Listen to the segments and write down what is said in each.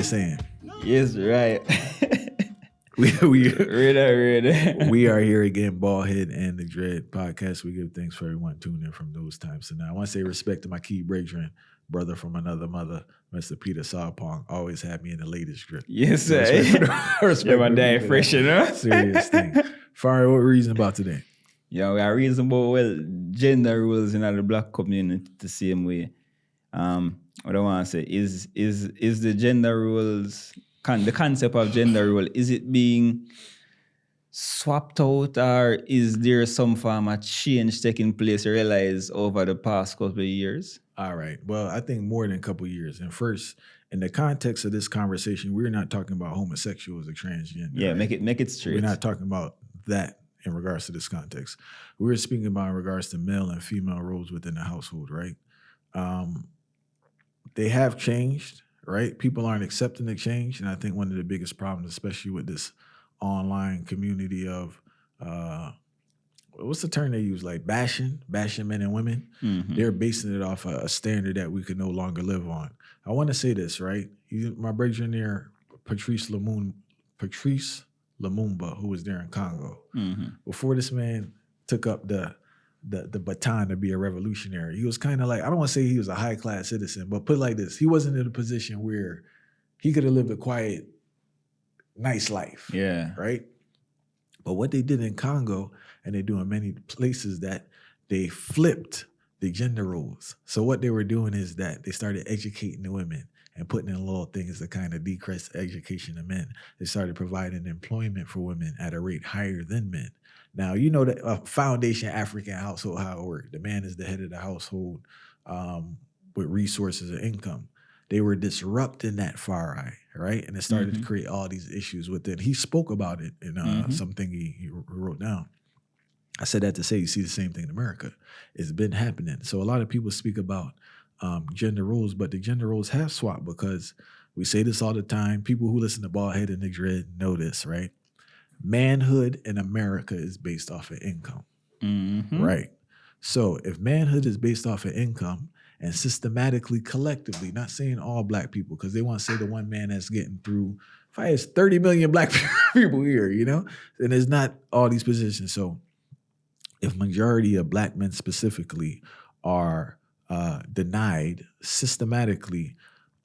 you saying? Yes, right. We Ready. we are here again, Ballhead and the Dread podcast. We give thanks for everyone tuning in from those times. So now I want to say respect to my key brethren, brother from another mother, Mr. Peter Sarpong. Always had me in the latest drip. Yes, sir. Respect Yeah, my for day me for fresh, that. you know? Serious thing. Fire, what reason about today? Yeah, we are reason about, well, gender roles in the black community the same way. What I want to say is the gender roles, the concept of gender role, is it being swapped out, or is there some form of change taking place, you realize, over the past couple of years? All right. Well, I think more than a couple of years. And first, in the context of this conversation, we're not talking about homosexuals or transgender. Yeah, right? make it straight. We're not talking about that in regards to this context. We're speaking about in regards to male and female roles within the household, right? They have changed, right? People aren't accepting the change. And I think one of the biggest problems, especially with this online community of, what's the term they use? Like bashing men and women. Mm-hmm. They're basing it off a standard that we could no longer live on. I want to say this, right? My brethren there, Patrice Lumumba, who was there in Congo. Mm-hmm. Before this man took up the baton to be a revolutionary, he was kind of like, I don't want to say he was a high-class citizen, but put it like this, he wasn't in a position where he could have lived a quiet, nice life. Yeah. Right? But what they did in Congo, and they do in many places, that they flipped the gender roles. So what they were doing is that they started educating the women and putting in little things to kind of decrease education of men. They started providing employment for women at a rate higher than men. Now, you know that a foundation African household, how it works. The man is the head of the household with resources and income. They were disrupting that far eye, right? And it started to create all these issues within. He spoke about it in something he wrote down. I said that to say you see the same thing in America. It's been happening. So a lot of people speak about gender roles, but the gender roles have swapped because we say this all the time. People who listen to Ballhead and the Dread know this, right? Manhood in America is based off of income, right? So if manhood is based off of income and systematically, collectively, not saying all black people, because they want to say the one man that's getting through, if I has 30 million black people here, you know, then there's not all these positions. So if majority of black men specifically are denied systematically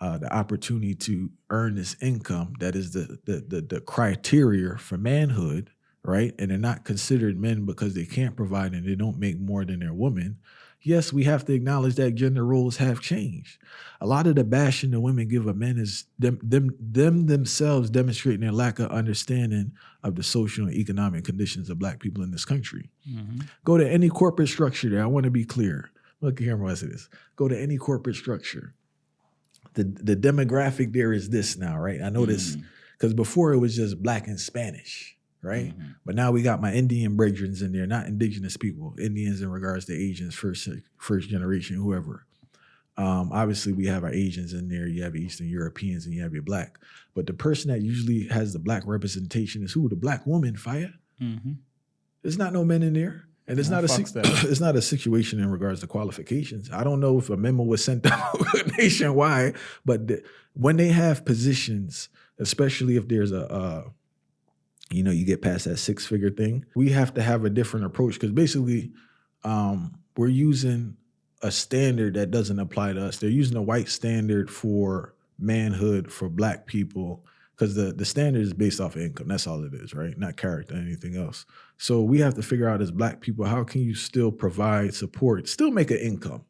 the opportunity to earn this income, that is the criteria for manhood, right? And they're not considered men because they can't provide and they don't make more than their woman. Yes, we have to acknowledge that gender roles have changed. A lot of the bashing the women give of men is them themselves demonstrating their lack of understanding of the social and economic conditions of black people in this country. Go to any corporate structure there. I want to be clear. Look here, what it is. Go to any corporate structure. The demographic there is this now, right? I know this because before it was just black and Spanish, right? But now we got my Indian brethren in there, not indigenous people, Indians in regards to Asians, first generation, whoever. Obviously, we have our Asians in there. You have Eastern Europeans and you have your black. But the person that usually has the black representation is who? The black woman, Fire. There's not no men in there. And it's it's not a situation in regards to qualifications. I don't know if a memo was sent out nationwide, but when they have positions, especially if there's you get past that 6-figure thing, we have to have a different approach because basically we're using a standard that doesn't apply to us. They're using a white standard for manhood for black people because the standard is based off of income. That's all it is, right? Not character or anything else. So we have to figure out as black people, how can you still provide support, still make an income?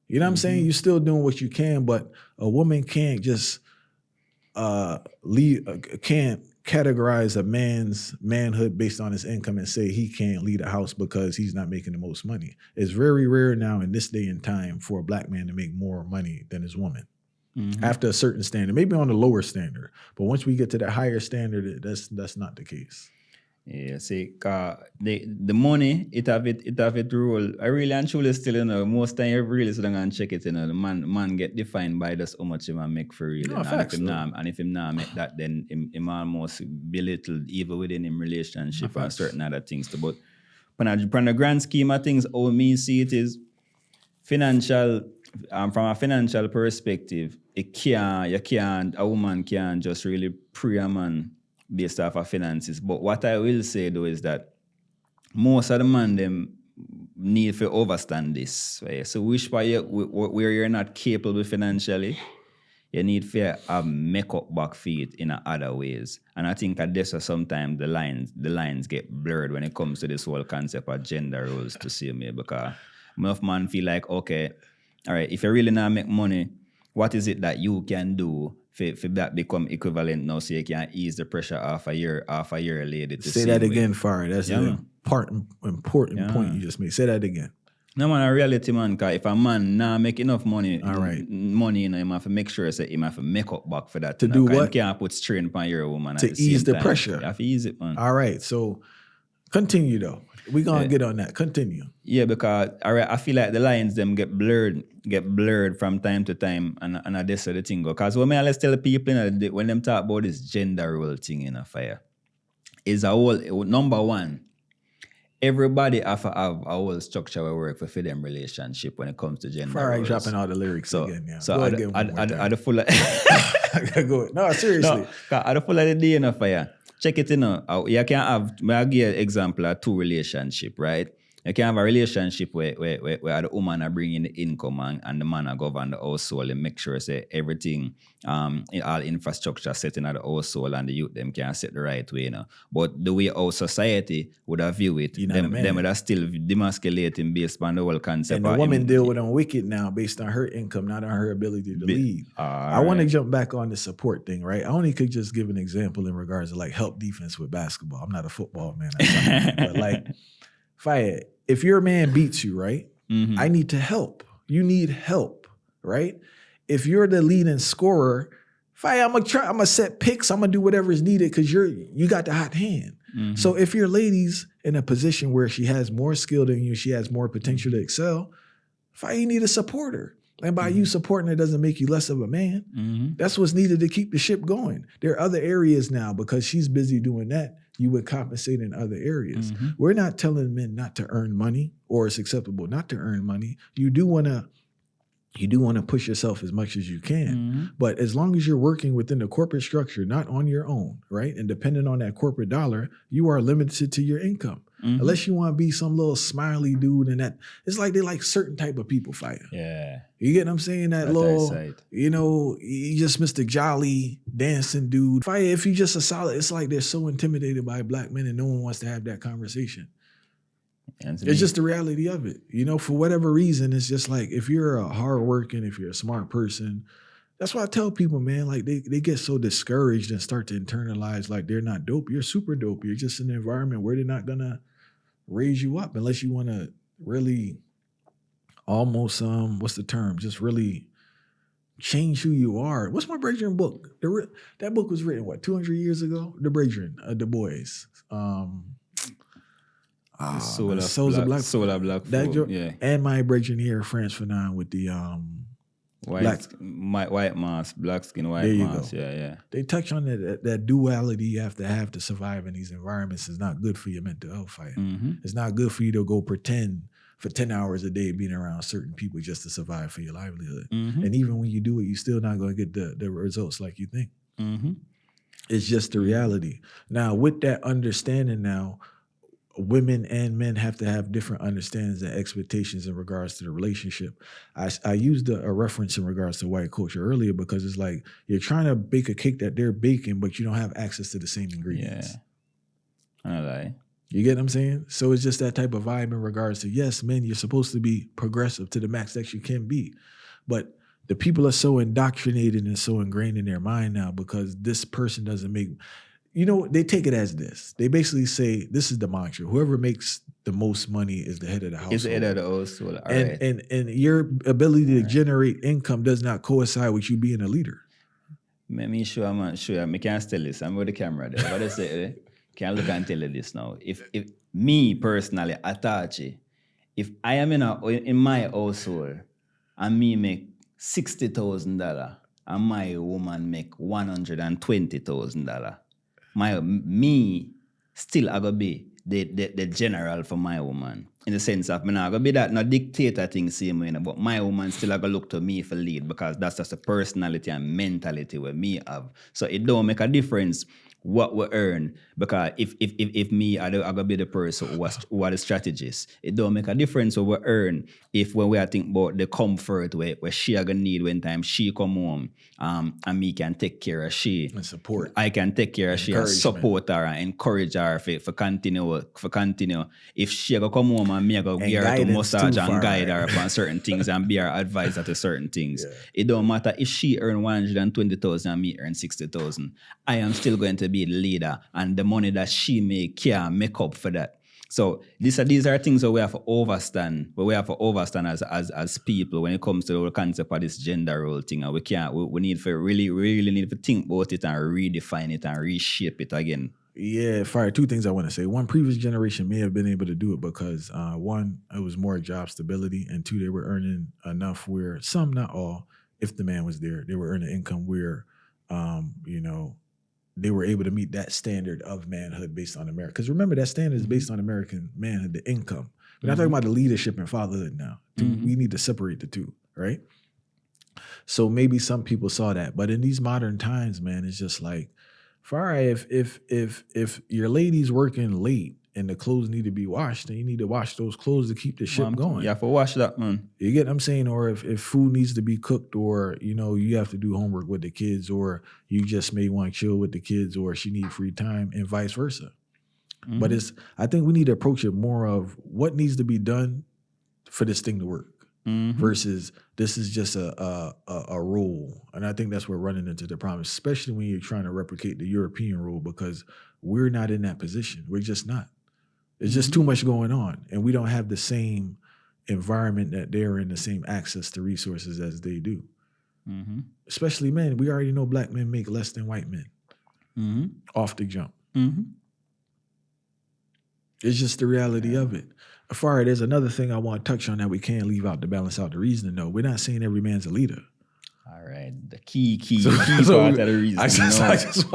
You know what I'm saying? You're still doing what you can, but a woman can't just can't categorize a man's manhood based on his income and say he can't lead a house because he's not making the most money. It's very rare now in this day and time for a black man to make more money than his woman. After a certain standard, maybe on the lower standard. But once we get to that higher standard, that's not the case. Yeah, see, the money, it have it role. I really and truly still, most time you really sit down and check it, the man get defined by just how much he man make for real. And if him not make that, then him almost belittled even within him relationship and certain other things. But on the grand scheme of things, how me see it is, from a financial perspective, a woman can't just really prey a man based off of finances. But what I will say though is that most of the man them need to understand this. Right? So where you're not capable financially, you need to make up back for it in other ways. And I think that this is sometimes the lines get blurred when it comes to this whole concept of gender roles to see me, because enough man feel like, okay, all right, if you really not make money, what is it that you can do for that become equivalent now so you can ease the pressure off a year lady to say that again, Farah. That's an important point you just made. Say that again. No man, a reality man, because if a man not make enough money, all right, money, he have to make sure say he have to make up back for that. To do what? You can't put strain upon your woman to ease the pressure. You have to ease it, man. All right, so continue though. We're gonna get on that. Continue. Yeah, because I feel like the lines them get blurred from time to time, and this is the thing. Because when I tell the people when them talk about this gender role thing in a fire, is a whole number one. Everybody have to have a whole structure of work for them relationship when it comes to gender roles. Dropping all the lyrics again. Yeah. So I'd the full of go. No, seriously. I'd the full of the day in a fire. Check it, you can have, I'll give you an example of two relationship, right? You can have a relationship where the woman are bringing the income and the man are govern the household and make sure say everything, all infrastructure set in the household and the youth them can set the right way, But the way our society would have view it, them would have still demasculating based on the whole concept. And the woman deal with them wicked now based on her income, not on her ability to lead. I want to jump back on the support thing, right? I only could just give an example in regards to like help defense with basketball. I'm not a football man, but like, if your man beats you, right? Mm-hmm. I need to help. You need help, right? If you're the leading scorer, I'm gonna set picks. I'm gonna do whatever is needed because you got the hot hand. Mm-hmm. So if your lady's in a position where she has more skill than you, she has more potential to excel, you need a supporter. And by you supporting her doesn't make you less of a man. Mm-hmm. That's what's needed to keep the ship going. There are other areas now because she's busy doing that. You would compensate in other areas. Mm-hmm. We're not telling men not to earn money or it's acceptable not to earn money. You do want to push yourself as much as you can. But as long as you're working within the corporate structure, not on your own, right? And depending on that corporate dollar, you are limited to your income. Unless you want to be some little smiley dude and that, it's like they like certain type of people fighting. Yeah. You get what I'm saying? That little, you just Mr. Jolly dancing dude. If you just a solid, it's like they're so intimidated by black men and no one wants to have that conversation. It's just the reality of it. For whatever reason, it's just like if you're a hardworking, if you're a smart person, that's why I tell people, man, like they get so discouraged and start to internalize like they're not dope. You're super dope. You're just in an environment where they're not gonna raise you up unless you want to really almost what's the term? Just really change who you are. What's my Brethren book? That book was written 200 years ago? The Brethren, Du Bois. Soul of Black Folk, yeah. And my Brethren here, France Fanon with the white mask, black skin, white mask. Yeah. They touch on that duality you have to survive in these environments is not good for your mental health fight. Mm-hmm. It's not good for you to go pretend for 10 hours a day being around certain people just to survive for your livelihood. Mm-hmm. And even when you do it, you're still not going to get the results like you think. Mm-hmm. It's just the reality. Now, with that understanding now, women and men have to have different understandings and expectations in regards to the relationship. I used a reference in regards to white culture earlier because it's like you're trying to bake a cake that they're baking, but you don't have access to the same ingredients. Yeah, I lie. You get what I'm saying? So it's just that type of vibe in regards to, yes, men, you're supposed to be progressive to the max that you can be. But the people are so indoctrinated and so ingrained in their mind now because this person doesn't make... they take it as this. They basically say, this is the mantra. Whoever makes the most money is the head of the household. Is the head of the household. And your ability to generate income does not coincide with you being a leader. Let me show you, man. I can't tell this. I'm with the camera there. But I say, can I look and tell you this now? If me personally, Autarchii, if I am in my household and me make $60,000 and my woman make $120,000, me still I go be the general for my woman. In the sense of, I'm not going to be that no dictator thing same way, but my woman still going to look to me for lead because that's just a personality and mentality where me have. So it don't make a difference what we earn because if me I gonna be the person who are the strategist, it don't make a difference what we earn if when we are thinking about the comfort where she are gonna need when time she come home and me can take care of she and support. I can take care of she and support her and encourage her for continue. If she go come home and me go give her to massage and guide her on certain things and be her advisor to certain things. It don't matter if she earn 120,000 and me earn 60,000. I am still going to be the leader, and the money that she can make up for that. So these are things that we have to understand. But we have to understand as people when it comes to the concept of this gender role thing. And we need to really need to think about it and redefine it and reshape it again. Yeah, Fire. Two things I want to say. One, previous generation may have been able to do it because one, it was more job stability, and two, they were earning enough where some, not all, if the man was there, they were earning income where, they were able to meet that standard of manhood based on America. Because remember, that standard is based on American manhood, the income. We're not talking about the leadership and fatherhood now. We need to separate the two, right? So maybe some people saw that, but in these modern times, man, it's just like, if your lady's working late and the clothes need to be washed, then you need to wash those clothes to keep the ship going. You have to wash that, man. You get what I'm saying? Or if food needs to be cooked, or you have to do homework with the kids, or you just may want to chill with the kids, or she need free time, and vice versa. But I think we need to approach it more of what needs to be done for this thing to work. Versus this is just a rule. And I think that's where we're running into the problem, especially when you're trying to replicate the European rule, because we're not in that position. We're just not. There's just too much going on, and we don't have the same environment that they're in, the same access to resources as they do. Especially men. We already know black men make less than white men off the jump. It's just the reality of it. Afar, there's another thing I want to touch on that we can't leave out to balance out the reasoning, though. We're not saying every man's a leader. All right, the key part of the reason. I just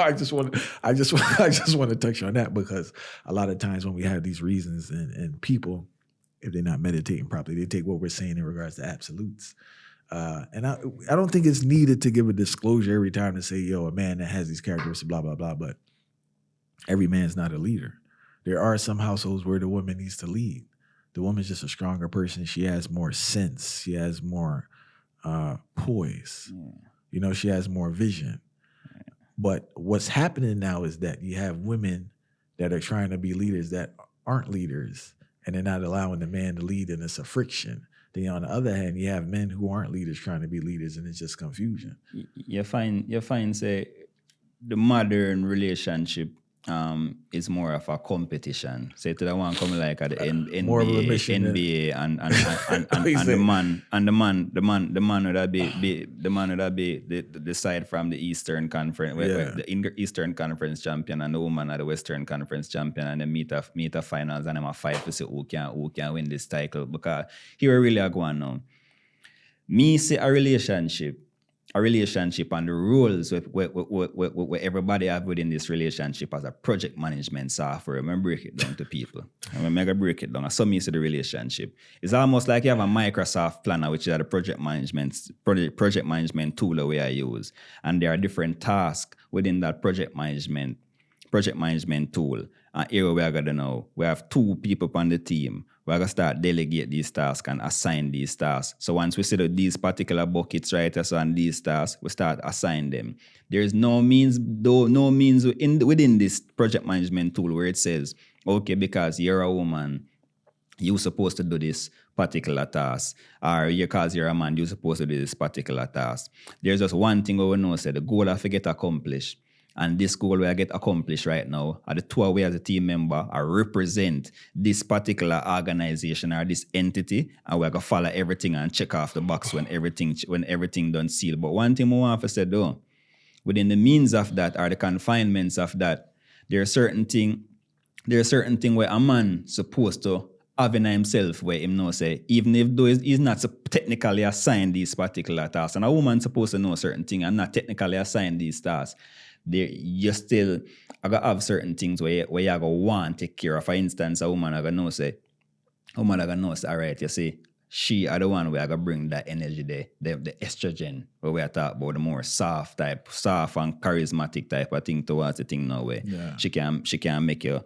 want to touch on that, because a lot of times when we have these reasons and people, if they're not meditating properly, they take what we're saying in regards to absolutes. And I don't think it's needed to give a disclosure every time to say, a man that has these characteristics, blah, blah, blah. But every man's not a leader. There are some households where the woman needs to lead. The woman's just a stronger person. She has more sense. She has more poise. She has more vision. But what's happening now is that you have women that are trying to be leaders that aren't leaders, and they're not allowing the man to lead, and it's a friction. Then on the other hand, you have men who aren't leaders trying to be leaders, and it's just confusion. You find say the modern relationship is more of a competition. Say to the one coming like at the NBA, and the man would be the side from the Eastern Conference, where the Eastern Conference champion, and the woman at the Western Conference champion, and they meet a finals, and them a fight to see who can win this title. Because here really are going on. Me see a relationship and the rules where everybody have within this relationship as a project management software. I'm going to break it down to people. I'm going to break it down. As some see the relationship. It's almost like you have a Microsoft Planner, which is the project management tool that we use. And there are different tasks within that project management tool. And here we are going to know, we have 2 people on the team. We're going to start delegate these tasks and assign these tasks. So once we set up these particular buckets, right, and these tasks, we start assign them. There is no means within this project management tool where it says, okay, because you're a woman, you're supposed to do this particular task. Or because you're a man, you're supposed to do this particular task. There's just one thing we know, the goal of it get accomplished. And this goal we get accomplished right now are the 2 we as a team member are represent this particular organization or this entity, and we're going to follow everything and check off the box when everything done seal. But one thing I want to say though, within the means of that or the confinements of that, there are certain thing where a man supposed to have in himself where him know say, even if though he's not technically assigned these particular tasks, and a woman supposed to know certain thing and not technically assigned these tasks, you still I gotta have certain things where you gotta want to take care of. For instance, a woman I gotta know say, all right, you see, she are the one where I gotta bring that energy there, the estrogen, where we are talking about the more soft and charismatic type of thing towards the thing now where she can make your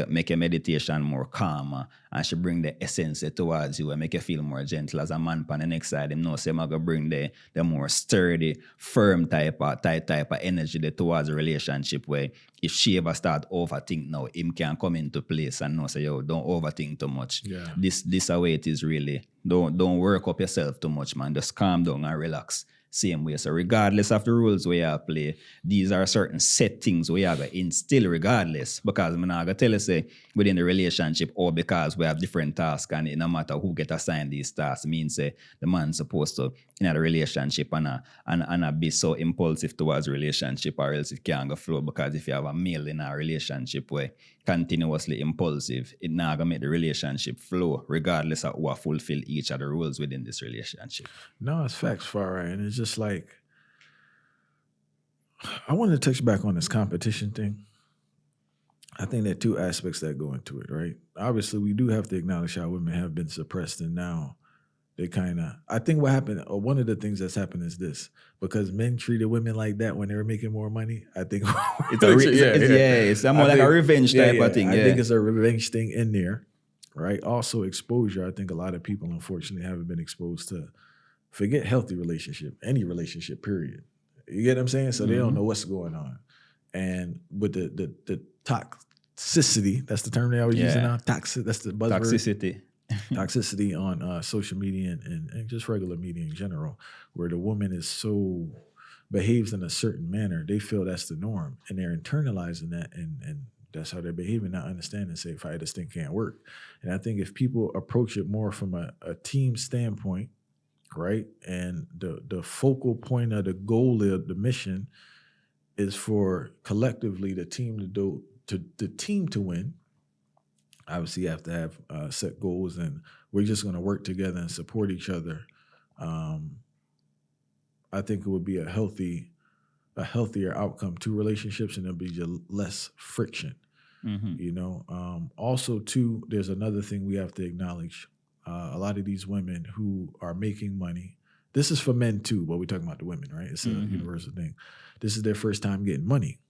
meditation more calmer, and she bring the essence towards you and make you feel more gentle as a man. On the next side, him know say I'm gonna bring the more sturdy, firm type of energy there towards the relationship where if she ever start overthink now, him can come into place and know say, yo, don't overthink too much. Yeah. This way it is really. Don't work up yourself too much, man. Just calm down and relax. Same way. So regardless of the rules we have play, these are certain set things we have to instill regardless. Because I'm not gonna tell you say within the relationship or because we have different tasks and it no matter who get assigned these tasks, means say the man's supposed to in a relationship and be so impulsive towards a relationship or else it can't go flow. Because if you have a male in a relationship where continuously impulsive, it not gonna make the relationship flow regardless of what fulfill each of the rules within this relationship. No, it's facts, far right. And it's just like, I want to touch back on this competition thing. I think there are two aspects that go into it, right? Obviously, we do have to acknowledge how women have been suppressed, and now they kind of, I think what happened, or one of the things that's happened is this, because men treated women like that when they were making more money. I think it's more like a revenge type of thing. I think it's a revenge thing in there, right? Also exposure. I think a lot of people, unfortunately, haven't been exposed to, forget healthy relationship, any relationship, period. You get what I'm saying? So they don't know what's going on. And with the toxicity, that's the term they always using now, that's the buzzword. Toxicity on social media and just regular media in general, where the woman is so behaves in a certain manner, they feel that's the norm, and they're internalizing that, and that's how they're behaving, not understanding, say, if this thing can't work. And I think if people approach it more from a team standpoint, right, and the focal point of the goal of the mission is for collectively the team to win. Obviously, you have to have set goals, and we're just going to work together and support each other. I think it would be a healthier outcome to relationships, and there'll be just less friction. You know. Also, too, there's another thing we have to acknowledge. A lot of these women who are making money. This is for men too, but we're talking about the women, right? It's a universal thing. This is their first time getting money.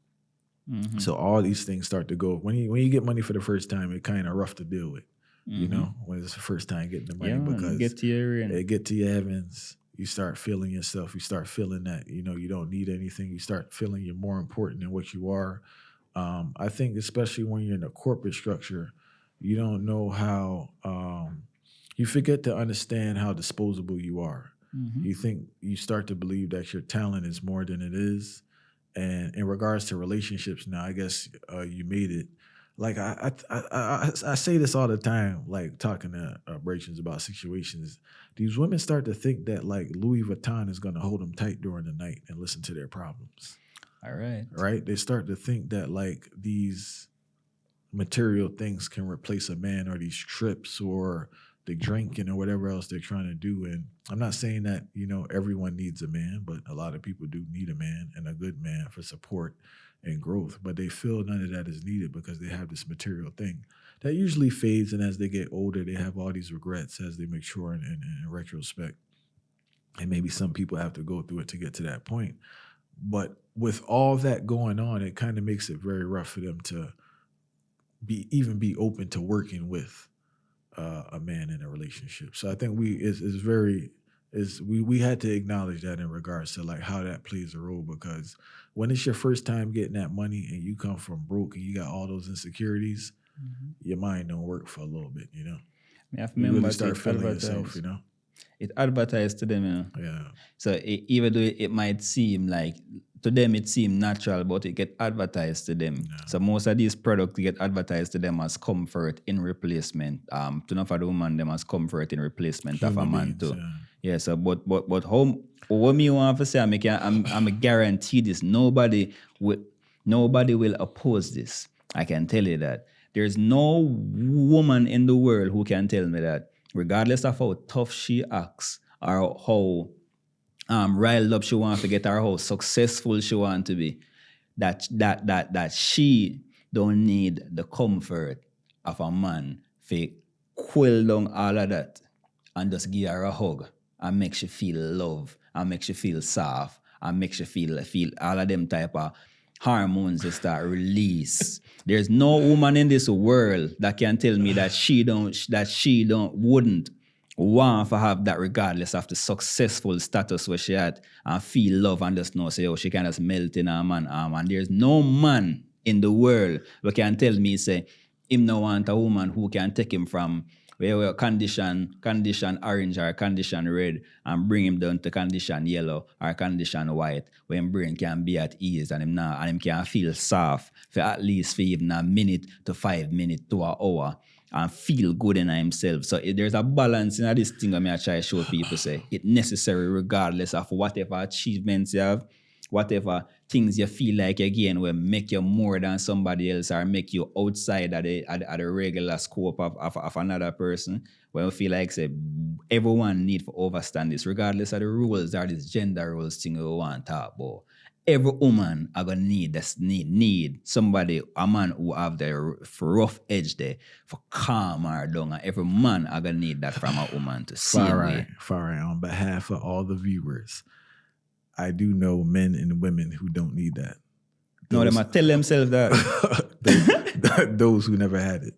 So all these things start to go. When you get money for the first time, it's kind of rough to deal with, you know, when it's the first time getting the money, because get to your heavens. You start feeling yourself. You start feeling that, you know, you don't need anything. You start feeling you're more important than what you are. I think especially when you're in a corporate structure, you don't know how, you forget to understand how disposable you are. You start to believe that your talent is more than it is. And in regards to relationships now, I guess you made it. Like I say this all the time, like talking to Bracians about situations. These women start to think that like Louis Vuitton is going to hold them tight during the night and listen to their problems. All right. Right? They start to think that like these material things can replace a man, or these trips, or the drinking, or whatever else they're trying to do. And I'm not saying that, you know, everyone needs a man, but a lot of people do need a man, and a good man, for support and growth. But they feel none of that is needed because they have this material thing that usually fades. And as they get older, they have all these regrets as they mature in retrospect. And maybe some people have to go through it to get to that point. But with all that going on, it kind of makes it very rough for them to be open to working with a man in a relationship. So I think we had to acknowledge that in regards to like how that plays a role, because when it's your first time getting that money and you come from broke and you got all those insecurities, your mind don't work for a little bit, you know. You really start feeling yourself, you know. It advertised to them, you know. Yeah. So even though it might seem like to them it seems natural, but it get advertised to them. Yeah. So most of these products get advertised to them as comfort in replacement. To not for the woman, them as comfort in replacement of a man too. Yeah. So but how what me want to say, I'm a guarantee this. Nobody will oppose this. I can tell you that. There's no woman in the world who can tell me that, regardless of how tough she acts or how riled up she wants to get, or how successful she wants to be, that she don't need the comfort of a man to quill down all of that and just give her a hug and make she feel love and make she feel soft and make she feel all of them type of hormones that start release. There's no woman in this world that can tell me that she wouldn't want to have that regardless of the successful status where she had and feel love and just know say, oh, she can just melt in her man arm. And there's no man in the world who can tell me say him no want a woman who can take him from where condition orange or condition red and bring him down to condition yellow or condition white, where him brain can be at ease and him can feel soft for at least for even a minute to 5 minutes to an hour and feel good in himself. So there's a balance in this thing that I try to show people say it's necessary regardless of whatever achievements you have, whatever things you feel like again will make you more than somebody else or make you outside of the regular scope of another person. When you feel like say everyone need to overstand this, regardless of the rules or this gender rules thing we want to talk about. Every woman are gonna need somebody, a man who have the rough edge there for calm her down. And every man are gonna need that from a woman to see. Far right. On behalf of all the viewers, I do know men and women who don't need that. No, they might tell themselves that. Those who never had it.